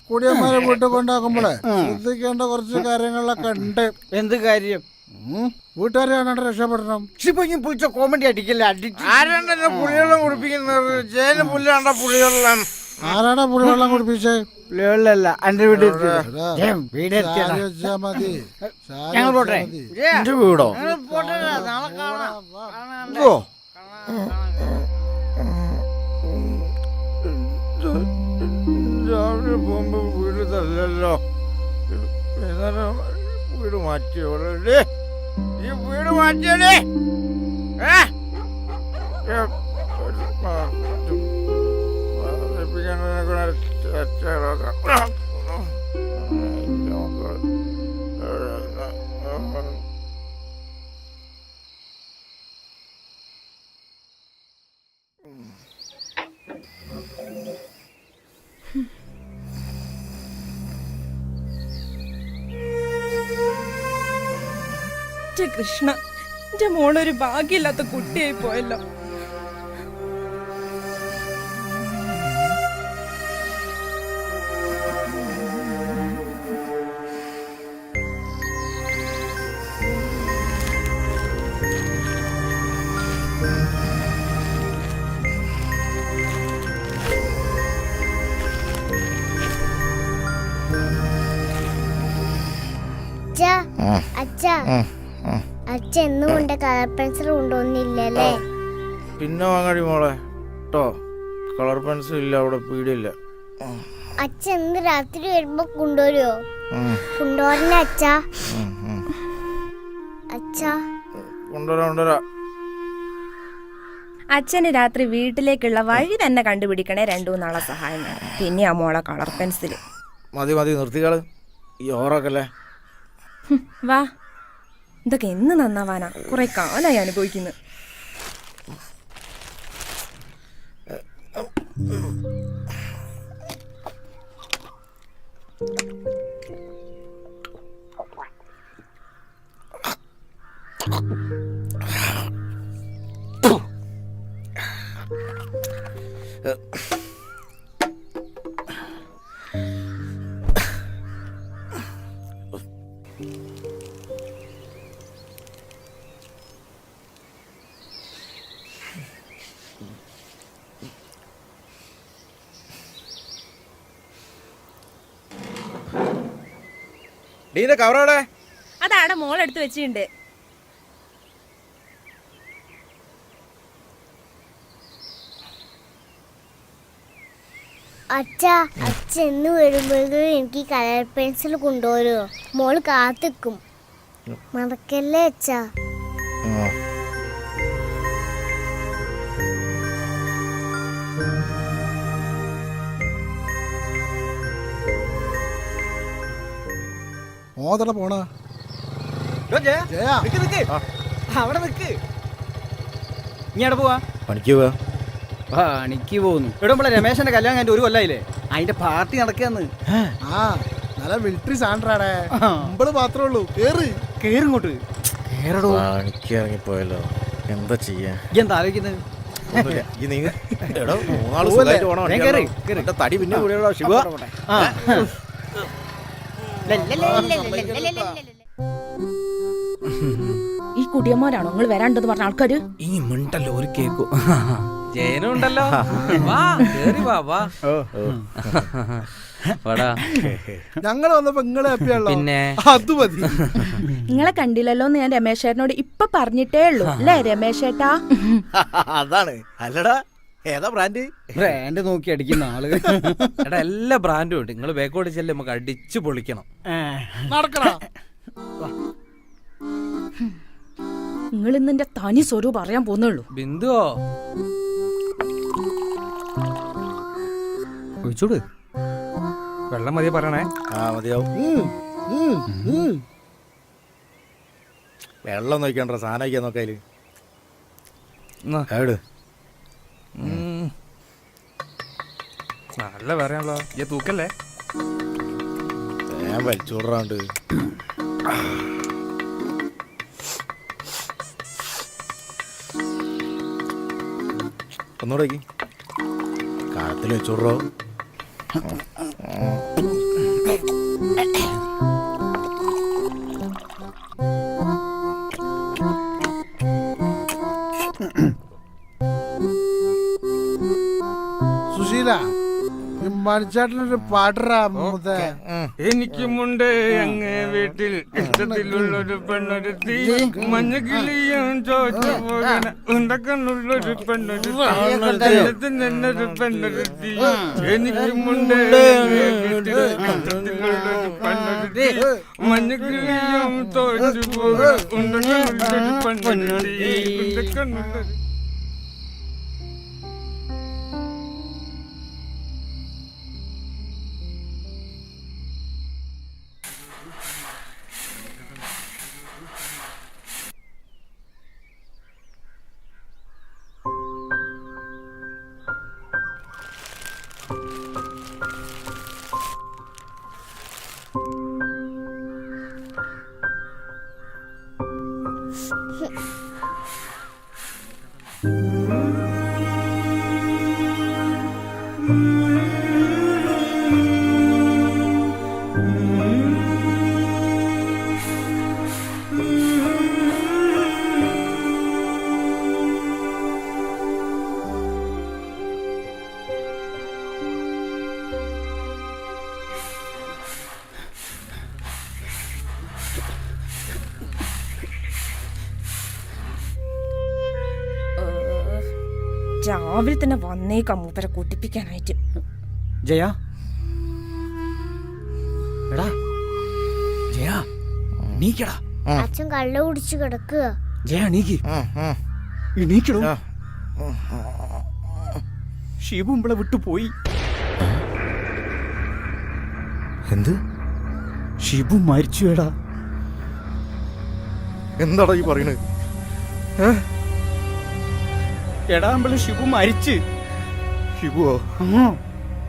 കുടിയന്മാരെ വീട്ടിൽ കൊണ്ടാക്കുമ്പോളെ ശ്രദ്ധിക്കേണ്ട കുറച്ച് കാര്യങ്ങളൊക്കെ ഉണ്ട്. എന്ത് കാര്യം? വീട്ടുകാരെ കാണാണ്ട് രക്ഷപ്പെടണം. പുളിച്ച കോമഡി അടിക്കല്ലേ? ആരാണ് പുളിവെള്ളം കുടിപ്പിക്കുന്നത്? ചേന പുല്ലാണ്ട പുളിവെള്ളം. ആരാടാ പുളിവെള്ളം കുടിപ്പിച്ചേ? പുളിവെള്ളല്ല, എന്റെ വീട് മതി. ഞങ്ങൾ പോട്ടെ. എന്റെ വീടോ? നാളെ കാണാം. രാവിലെ പോകുമ്പോ വീട് തല്ലല്ലോ. വീട് മാറ്റിയോളേ, ഈ വീട് മാറ്റിയോളേ. കൃഷ്ണ, എന്റെ മോളൊരു ഭാഗ്യമില്ലാത്ത കുട്ടിയായി പോയല്ലോ. അച്ഛനും കൊണ്ട് കളർ പെൻസിൽ കൊണ്ടുവന്നില്ലല്ലേ? പിന്നെ വാങ്ങാടി മോളെ കേട്ടോ. കളർ പെൻസിൽ ഇല്ല, അവിടെ പീടിയില്ല. അച്ഛൻ ഇന്ന് രാത്രി വരുമ്പോ കൊണ്ടുവരുമോ? കൊണ്ടുവരണ അച്ഛാ. അച്ഛാ കൊണ്ടുവരാ. അച്ഛന് രാത്രി വീട്ടിലേക്കുള്ള വഴി തന്നെ കണ്ടുപിടിക്കണേ. 2-3 നാളെ സഹായം വേണം. പിന്നെ ആ മോളെ കളർ പെൻസില് മതി നിർത്തിക്കാള്. ഈ ഓറൊക്കെല്ലേ. വാ, ഇതൊക്കെ എന്ന് നന്നാവാനാ? കുറെ കാലായി അനുഭവിക്കുന്നു. കവറോടെ അതാടെ മോളെടുത്ത് വെച്ചിട്ടുണ്ട്. അച്ഛന്ന് വരുമ്പോഴേക്കും എനിക്ക് കളർ പെൻസിൽ കൊണ്ടുവരുമോ? മോള് കാത്തിക്കും. മറക്കല്ലേ അച്ഛാ. മോതട പോണ അവിടെ നിക്ക്. ഇനി പോവാ? പണിക്ക് പോവാ. പണിക്ക് പോകുന്നു. ഇവിടെ രമേശന്റെ കല്യാണം കഴിഞ്ഞ 1 കൊല്ലായില്ലേ? അതിന്റെ പാർട്ടി നടക്കാന്ന്. നല്ല മിലിറ്ററി സാൻഡ്രാടേ. നമ്മള് മാത്രമേ ഉള്ളൂ. കേറിങ്ങോട്ട് പണിക്ക് ഇറങ്ങിപ്പോയല്ലോ. എന്താ ചെയ്യാ? എന്താ ആലോചിക്കുന്നത്? തടി പിന്നെ കൂടെയുള്ള ശിവ. ഈ കുടിയന്മാരാണോ നിങ്ങൾ വരാണ്ടെന്ന് പറഞ്ഞ ആൾക്കാര്? ഈ മിണ്ടല്ലോ ഒരു കേക്കു. ജയനുണ്ടല്ലോ. വാ കേറി വാ. ഞങ്ങള് വന്നപ്പോ നിങ്ങളെ ഹാപ്പിയാണല്ലോ. പിന്നെ അത് മതി. നിങ്ങളെ കണ്ടില്ലല്ലോ എന്ന് ഞാൻ രമേശേട്ടനോട് ഇപ്പൊ പറഞ്ഞിട്ടേ ഉള്ളൂ. അല്ലേ രമേശേട്ടാ? അതാണ്. അല്ലടാ, ഏതാ ബ്രാൻഡ്? ബ്രാൻഡ് നോക്കി അടിക്കുന്ന ആള്. എടാ എല്ലാ ബ്രാൻഡും ഉണ്ട്. നിങ്ങള് ബേക്കോട് ചെല്ലേ, നമുക്ക് അടിച്ചു പൊളിക്കണം. നടക്കണ നിങ്ങൾ ഇന്ന് എന്റെ തനി സ്വരൂ പറയാൻ പോന്നുള്ളൂ. ബിന്ദുവോ ഒഴിച്ചോട്. വെള്ളം മതിയെ പറയണേ. മതിയാവും. വെള്ളം നോക്കണ്ട, സാധനം നോക്കാല്. നല്ല പറയാണല്ലോ. ഈ തൂക്കല്ലേ ഞാൻ വലിച്ചോടാണ്ട്. ഒന്നുകൂടെ കാലത്തിൽ വെച്ചോടോ. സുശീല മണിച്ചാട്ടിനൊരു പാട്ടറാ മുതേ. എനിക്കുമുണ്ട് അങ്ങേ വീട്ടിൽ ഇഷ്ടത്തിലുള്ളൊരു പെണ്ണൊരുത്തി, മഞ്ഞക്കിളിയും ചോദിച്ചു പോകണ ഉണ്ടക്കണ്ണുള്ളൊരു പെണ്ണൊരുത്തി, എന്നൊരു പെണ്ണൊരുത്തി. എനിക്കുമുണ്ട് അങ്ങേ വീട്ടിൽ ഇഷ്ടത്തിലുള്ളൊരു പെണ്ണൊരുത്തി, മഞ്ഞക്കിളിയും ചോദിച്ചു പോകണ ഉണ്ടക്കണ്ണുള്ളൊരു പെണ്ണൊരുത്തി, ഉണ്ടക്കണ്ണുള്ളൊരു. രാവിലെ തന്നെ വന്നേക്കാം മൂപ്പരെ കുട്ടിപ്പിക്കാനായിട്ട്. ജയ, എടാ ജയ, നീക്കടാ. അച്ഛൻ കള്ള കുടിച്ച് കിടക്കുക. ജയ നീക്ക്, നീക്കടോ. ഷിബു നമ്മളെ വിട്ടു പോയി. എന്ത്? ഷിബു മരിച്ചു. എടാ എന്താടാ ഈ പറയണത്? എടാ നമ്മളെ ഷിബു മരിച്ച്. ഷിബുവോ?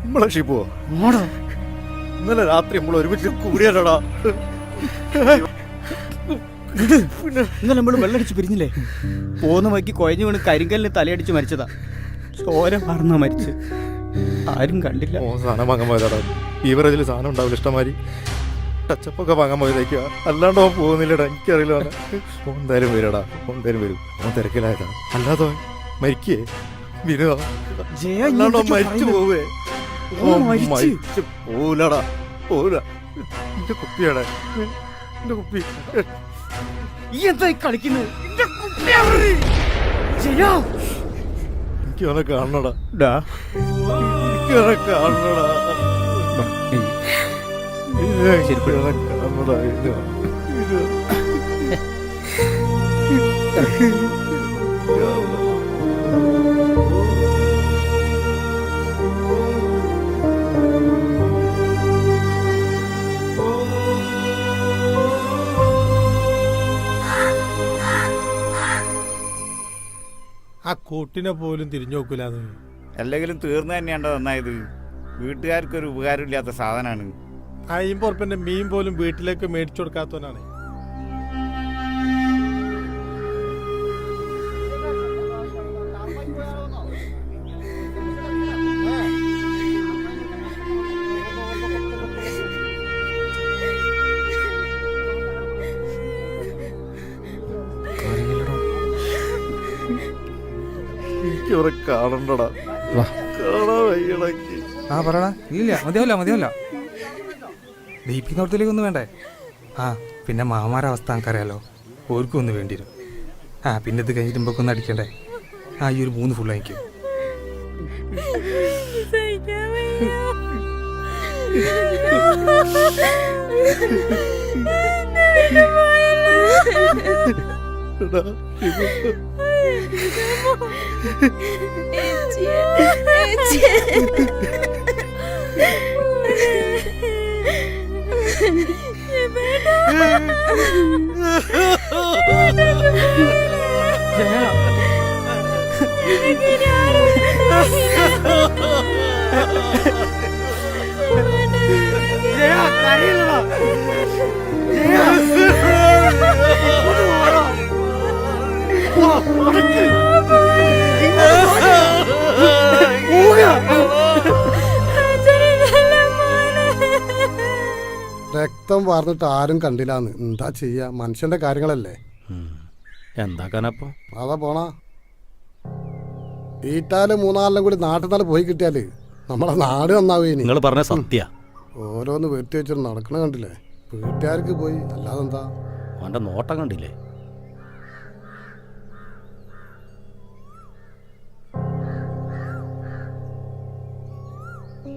നമ്മളെ ഷിബുവോ? ഇന്നലെ രാത്രി നമ്മൾ ഒരുമിച്ച് കൂടിയാലടാ. ഇന്നലെ നമ്മൾ വെള്ളടിച്ച് പിരിഞ്ഞില്ലേ? പോന്ന വഴിക്ക് കുഴഞ്ഞു വീണ് കരിങ്കല്ലിന് തലയടിച്ച് മരിച്ചതാ. ചോര മറന്നാ മരിച്ച്. ആരും കണ്ടില്ല. സാധനം വാങ്ങാൻ പോയതാടാ. ഈ വരതിൽ സാധനം ഉണ്ടാവില്ല ഇഷ്ടമാതിരി. ടച്ചപ്പൊക്കെ വാങ്ങാൻ പോയതേക്കാ. അല്ലാണ്ട് അവൻ പോകുന്നില്ലടാ. എനിക്കറിയില്ല. എന്തായാലും വരടാ, എന്തായാലും വരും. അവൻ തിരക്കിലായതാ. അല്ലാതെ മരിക്കേ വിനോ? അല്ലാണ്ടോ മരിച്ചു പോവേ? മരിച്ചു പോലടാ, പോല. എന്റെ കുപ്പിയാടാ, എന്റെ കുപ്പി. എന്തായി കളിക്കുന്നത്? എനിക്ക് അവനെ കാണണടാ, എനിക്ക് അവനെ കാണണടാ, എനിക്ക് അവനെ കാണണടാ. ആ കൂട്ടിനെ പോലും തിരിഞ്ഞു നോക്കൂലെന്ന്. അല്ലെങ്കിലും തീർന്നു തന്നെയാണ്ടോ നന്നായത്. വീട്ടുകാർക്കൊരു ഉപകാരമില്ലാത്ത സാധനമാണ്. 50 ഉറുപ്പിന്റെ മീൻ പോലും വീട്ടിലേക്ക് മേടിച്ചു കൊടുക്കാത്തവനാണ്. എനിക്ക് അവരെ കാണണ്ടടാ, കാണാൻ വയ്യടക്ക്. ആ പറയടാ. ഇല്ല മതിയല്ല. ദീപിക്കുന്നോടത്തേക്ക് ഒന്നും വേണ്ടേ? ആ പിന്നെ മാമാരുടെ അവസ്ഥ നമുക്കറിയാലോ. ഓർക്കും ഒന്ന് വേണ്ടി വരും. ആ പിന്നെ ഇത് കഴിഞ്ഞിട്ട് മുമ്പൊക്കെ ഒന്ന് അടിക്കണ്ടേ? ആ ഈ ഒരു 3 ഫുൾ വാങ്ങിക്കും. ജയ രക്തം വാർന്നിട്ട് ആരും കണ്ടില്ലാന്ന്. എന്താ ചെയ്യാ, മനുഷ്യന്റെ കാര്യങ്ങളല്ലേ. എന്താക്കാനപ്പോ? അതാ പോണാ. ഈറ്റാല് 3-4 കൂടി നാട്ടിൽ തന്നെ പോയി കിട്ടിയാല് നമ്മളെ നാട് നന്നാവേ. നിങ്ങൾ പറഞ്ഞ സത്യ. ഓരോന്ന് വെട്ടി വെച്ചിട്ട് നടക്കണ കണ്ടില്ലേ. വീട്ടുകാർക്ക് പോയി, അല്ലാതെന്താ. അവന്റെ നോട്ടം കണ്ടില്ലേ.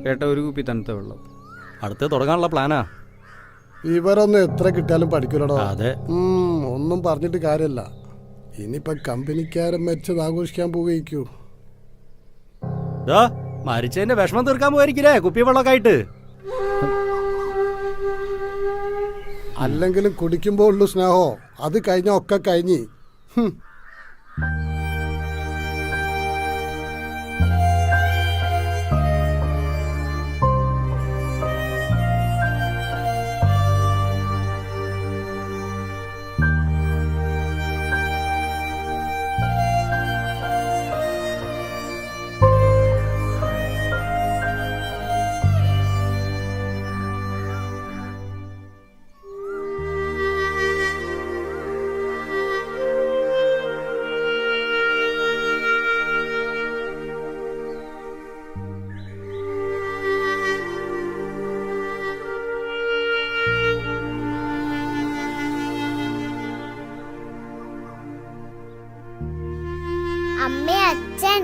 ഏട്ടാ ഒരു കുപ്പി തണുത്ത വെള്ളം. അടുത്ത് തുടങ്ങാനുള്ള പ്ലാനാ. ഇവരൊന്നും എത്ര കിട്ടിയാലും പഠിക്കൂലടോ. അതെ. ഒന്നും പറഞ്ഞിട്ട് കാര്യമല്ല. ഇനിയിപ്പൊ കമ്പനിക്കാരൻ മരിച്ചത് ആഘോഷിക്കാൻ പോവുകയ്ക്കൂ. മരിച്ചതിന്റെ വിഷമം തീർക്കാൻ പോയിരിക്കില്ലേ കുപ്പി വെള്ളമൊക്കെ ആയിട്ട്. അല്ലെങ്കിലും കുടിക്കുമ്പോ ഉള്ളു സ്നേഹോ, അത് കഴിഞ്ഞ ഒക്കെ കഴിഞ്ഞ്. അമ്മേ, അച്ഛൻ.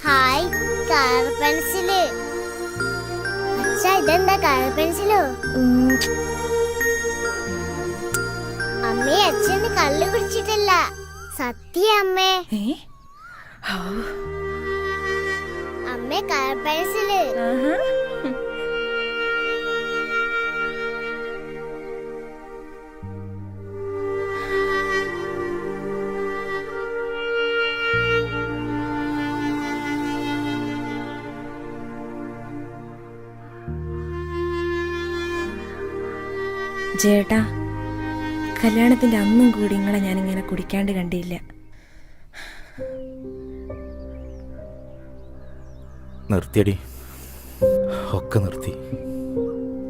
Hi, colour pencil. അച്ഛാ, ഇതെന്താ കളർ പെൻസിലോ? അമ്മേ, അച്ഛന് കള്ളു കുടിച്ചിട്ടില്ല. സത്യ അമ്മേ. അമ്മേ, കളർ പെൻസില്. ചേട്ടാ, കല്യാണത്തിന്റെ അന്നും കൂടി നിങ്ങളെ ഞാനിങ്ങനെ കുടിക്കാണ്ട് കണ്ടില്ല. നിർത്തിയടി, ഒക്കെ നിർത്തി.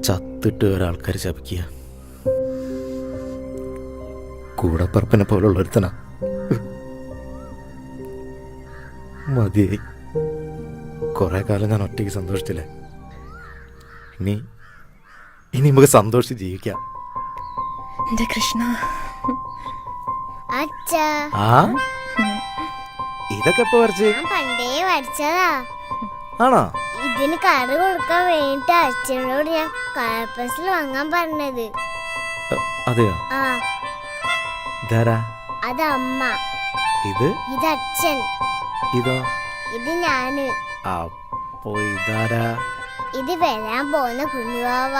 ചത്തിട്ട് ഒരാൾക്കാർ ശപിക്കുക. കൂടപ്പറപ്പിനെ പോലുള്ള ഒരുത്തനാ. മതിയായി. കുറെ കാലം ഞാൻ ഒറ്റയ്ക്ക് സന്തോഷിച്ചില്ലേ. ഇനി നമുക്ക് സന്തോഷിച്ച് ജീവിക്കാം. എന്റെ കൃഷ്ണ. അച്ഛാ, ഇതൊക്കെ ഇപ്പൊ വരച്ച്? ഞാൻ പണ്ടേ വരച്ചതാ. ആണോ? ഇതിന് കറി കൊടുക്കാൻ വേണ്ടിട്ട് അച്ഛനോട് ഞാൻ കളർ പെൻസിൽ വാങ്ങാൻ പറഞ്ഞത്. അതെയോ? ആ, ഇതാരാ? അത് അമ്മ. ഇത് അച്ഛൻ. ഇതോ? ഇത് ഞാന്. അപ്പോ ഇതാരാ? ഇത് വരാൻ പോകുന്ന കുഞ്ഞുവാവ.